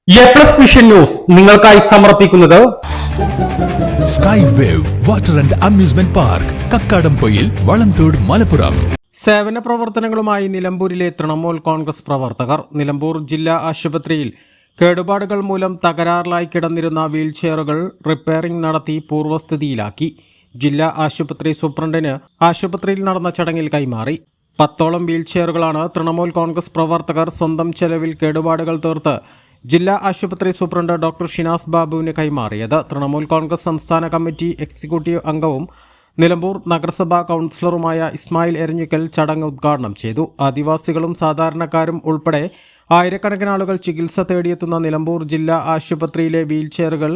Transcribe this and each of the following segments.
Vision news നിങ്ങൾക്കായി സമർപ്പിക്കുന്നത് sky wave water and amusement park Kakkadampoyil Valamthode Malappuram. സേവന പ്രവർത്തനങ്ങളുമായി നിലമ്പൂരിലെ തൃണമൂൽ കോൺഗ്രസ് പ്രവർത്തകർ നിലമ്പൂർ ജില്ലാ ആശുപത്രിയിൽ കേടുപാടുകൾ മൂലം തകരാറിലായി കിടന്നിരുന്ന വീൽചെയറുകൾ റിപ്പയറിംഗ് നടത്തി പൂർവ്വസ്ഥിതിയിലാക്കി. ജില്ലാ ആശുപത്രി സൂപ്രണ്ടിന് ആശുപത്രിയിൽ നടന്ന ചടങ്ങിൽ കൈമാറി. 10ഓളം വീൽചെയറുകളാണ് തൃണമൂൽ കോൺഗ്രസ് പ്രവർത്തകർ സ്വന്തം ചെലവിൽ കേടുപാടുകൾ തീർത്ത് ജില്ലാ ആശുപത്രി സൂപ്രണ്ട് ഡോക്ടർ ഷിനാസ് ബാബുവിന് കൈമാറിയത്. തൃണമൂൽ കോൺഗ്രസ് സംസ്ഥാന കമ്മിറ്റി എക്സിക്യൂട്ടീവ് അംഗവും നിലമ്പൂർ നഗരസഭാ കൗൺസിലറുമായ ഇസ്മായിൽ എരഞ്ഞിക്കൽ ചടങ്ങ് ഉദ്ഘാടനം ചെയ്തു. ആദിവാസികളും സാധാരണക്കാരും ഉൾപ്പെടെ ആയിരക്കണക്കിന് ആളുകൾ ചികിത്സ തേടിയെത്തുന്ന നിലമ്പൂർ ജില്ലാ ആശുപത്രിയിലെ വീൽചെയറുകൾ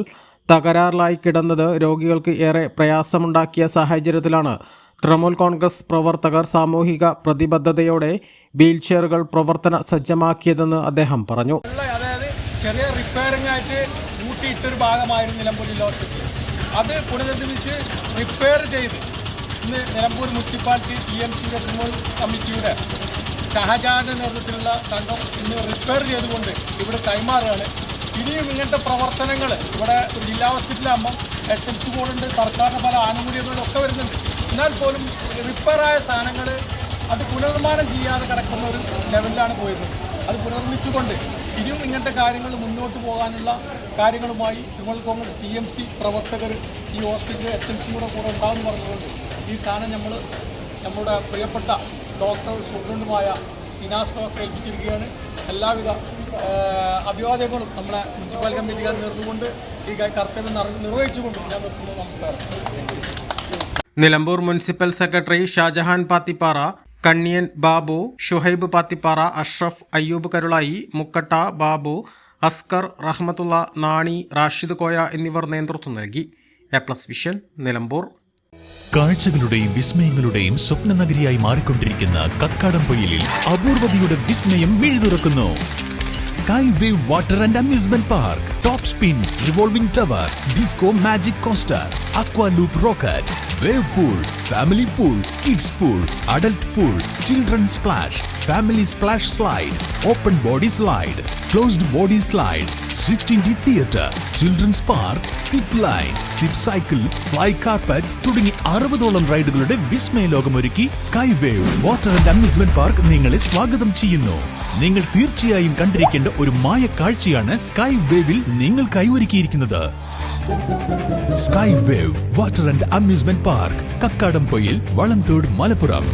തകരാറിലായി കിടന്നത് രോഗികൾക്ക് ഏറെ പ്രയാസമുണ്ടാക്കിയ സാഹചര്യത്തിലാണ് തൃണമൂൽ കോൺഗ്രസ് പ്രവർത്തകർ സാമൂഹിക പ്രതിബദ്ധതയോടെ വീൽചെയറുകൾ പ്രവർത്തന സജ്ജമാക്കിയതെന്ന് അദ്ദേഹം പറഞ്ഞു. ചെറിയ റിപ്പയറിംഗ് ആയിട്ട് കൂട്ടിയിട്ടൊരു ഭാഗമായിരുന്നു നിലമ്പൂർ ജില്ലാ ഹോസ്പിറ്റൽ. അത് പുനരുദ്ധരിച്ച് റിപ്പയർ ചെയ്ത് ഇന്ന് നിലമ്പൂർ മുനിസിപ്പാലിറ്റി TMC തൃണമൂൽ കമ്മിറ്റിയുടെ ഷഹജാന്റെ നേതൃത്വത്തിലുള്ള സംഘം ഇന്ന് റിപ്പയർ ചെയ്തുകൊണ്ട് ഇവിടെ കൈമാറുകയാണ്. ഇനിയും ഇങ്ങനത്തെ പ്രവർത്തനങ്ങൾ ഇവിടെ ഒരു ജില്ലാ ഹോസ്പിറ്റലാകുമ്പം HMC ബോർഡുണ്ട്, സർക്കാരിൻ്റെ പല ആനുകൂല്യങ്ങളും ഒക്കെ വരുന്നുണ്ട്. എന്നാൽ പോലും റിപ്പയറായ സാധനങ്ങൾ അത് പുനർനിർമ്മാണം ചെയ്യാതെ കിടക്കുന്ന ഒരു ലെവലിലാണ് പോയിരുന്നത്. അത് പുനർനിർമ്മിച്ചുകൊണ്ട് ഇനിയും ഇങ്ങനത്തെ കാര്യങ്ങൾ മുന്നോട്ട് പോകാനുള്ള കാര്യങ്ങളുമായി തൃണമൂൽ കോൺഗ്രസ് TMC പ്രവർത്തകർ ഈ ഹോസ്പിറ്റലിൽ HMCയുടെ കൂടെ ഉണ്ടാകുമെന്ന് പറഞ്ഞുകൊണ്ട് ഈ സാധനം നമ്മുടെ പ്രിയപ്പെട്ട ഡോക്ടർ സൂപ്രണ്ടുമായ സിനാസ് ഡോക്ടറെ ഏൽപ്പിച്ചിരിക്കുകയാണ്. എല്ലാവിധ അഭിവാദ്യങ്ങളും നമ്മുടെ മുനിസിപ്പൽ കമ്മിറ്റിക്കാർ നേർന്നുകൊണ്ട് ഈ കർത്തവ്യം നിർവഹിച്ചുകൊണ്ടും ഞാൻ നിർത്തുന്നു. നമസ്കാരം. നിലമ്പൂർ മുനിസിപ്പൽ സെക്രട്ടറി ഷാജഹാൻ പാത്തിപ്പാറ, കണ്ണിയൻ ബാബു, ഷുഹൈബ് പാത്തിപ്പാറ, അഷ്റഫ്, അയ്യൂബ് കരുളായി, മുക്കട്ട ബാബു, അസ്കർ, റഹ്മത്തുള്ള, നാണി, റാഷിദ് കോയ എന്നിവർ നേതൃത്വം നൽകി. വിഷൻ നിലമ്പൂർ. കാഴ്ചകളുടെയും വിസ്മയങ്ങളുടെയും സ്വപ്ന നഗരിയായി മാറിക്കൊണ്ടിരിക്കുന്ന കക്കാടംപൊയിലിൽ അപൂർവതയുടെ വിസ്മയം മിഴിതുറക്കുന്നു. Sky wave water and amusement park, top spin, revolving tower, disco magic coaster, aqua loop rocket, wave pool, family pool, kids pool, adult pool, children splash, family splash slide, open body slide, closed body slide, 16D theatre, children's park, zip line, zip cycle, fly carpet തുടങ്ങി 60ഓളം റൈഡുകളുടെ വിസ്മയ ലോകമൊരുക്കി sky wave water and amusement park നിങ്ങളെ സ്വാഗതം ചെയ്യുന്നു. നിങ്ങൾ തീർച്ചയായും കണ്ടിരിക്കേണ്ട ഒരു മായ കാഴ്ചയാണ് സ്കൈ വേവിൽ നിങ്ങൾക്കായി ഒരുക്കിയിരിക്കുന്നത്. Sky wave water and amusement park Kakkadampoyil Valamthode Malappuram.